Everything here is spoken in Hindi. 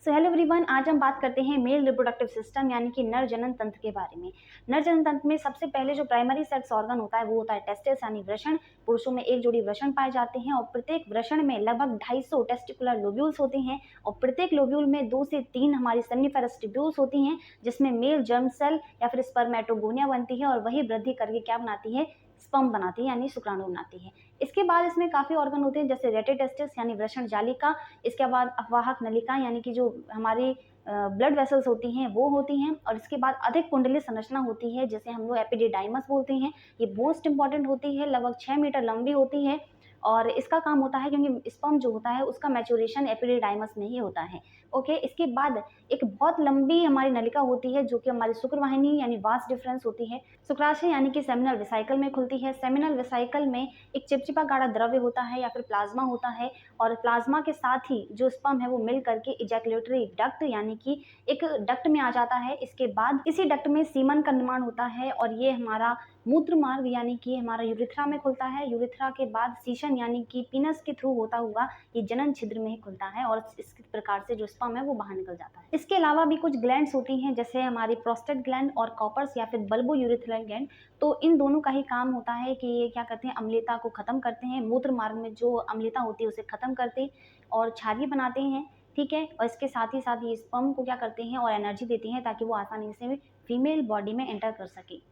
सो हेलो एवरीवन, आज हम बात करते हैं मेल रिप्रोडक्टिव सिस्टम यानी कि नर जनन तंत्र के बारे में। नर जनन तंत्र में सबसे पहले जो प्राइमरी सेक्स ऑर्गन होता है वो होता है टेस्टिस यानी वृषण। पुरुषों में एक जोड़ी वृषण पाए जाते हैं और प्रत्येक वृषण में लगभग 250 टेस्टिकुलर लोब्यूल्स होते हैं और प्रत्येक लोब्यूल में 2 से 3 हमारी सेमिनिफेरस ट्यूब्यूल्स होती हैं, जिसमें मेल जर्म सेल या फिर स्पर्मेटोगोनिया बनती है और वही वृद्धि करके क्या बनाती है, स्पर्म बनाती है यानी शुक्राणु बनाती है। इसके बाद इसमें काफ़ी ऑर्गन होते हैं जैसे रेटिटेस्टिस यानी वृषण जालिका। इसके बाद अपवाहक नलिका यानी कि जो हमारी ब्लड वेसल्स होती हैं वो होती हैं और इसके बाद अधिक कुंडली संरचना होती है जिसे हम लोग एपिडिडाइमस बोलते हैं। ये मोस्ट इंपॉर्टेंट होती है, लगभग 6 मीटर लंबी होती है और इसका काम होता है क्योंकि स्पर्म जो होता है उसका मैच्योरेशन एपिडिडाइमस में ही होता है। ओके, इसके बाद एक बहुत लंबी हमारी नलिका होती है जो कि हमारी शुक्रवाहिनी यानी वास डिफरेंस होती है। शुक्राशय यानी कि सेमिनल वेसिकल में खुलती है। सेमिनल वेसिकल में एक चिपचिपा गाढ़ा द्रव्य होता है या फिर प्लाज्मा होता है और प्लाज्मा के साथ ही जो स्पर्म है वो मिल करके इजैकुलेटरी डक्ट यानी कि एक डक्ट में आ जाता है। इसके बाद इसी डक्ट में सीमन का निर्माण होता है और ये हमारा मूत्र मार्ग यानी कि हमारा यूरिथ्रा में खुलता है। यूरिथ्रा के बाद सीशन यानी कि पीनस के थ्रू होता हुआ ये जनन छिद्र में ही खुलता है और इस प्रकार से जो स्पर्म है वो बाहर निकल जाता है। इसके अलावा भी कुछ ग्लैंड्स होती हैं जैसे हमारी प्रोस्टेट ग्लैंड और कॉपर्स या फिर बल्बो यूरिथ्रल ग्लैंड। तो इन दोनों का ही काम होता है कि ये क्या करते हैं, अम्लता को खत्म करते हैं, मूत्र मार्ग में जो अम्लता होती है उसे खत्म करते हैं और क्षारीय बनाते हैं। ठीक है, और इसके साथ ही ये स्पर्म को क्या करते हैं और एनर्जी देते हैं ताकि वो आसानी से फीमेल बॉडी में एंटर कर सके।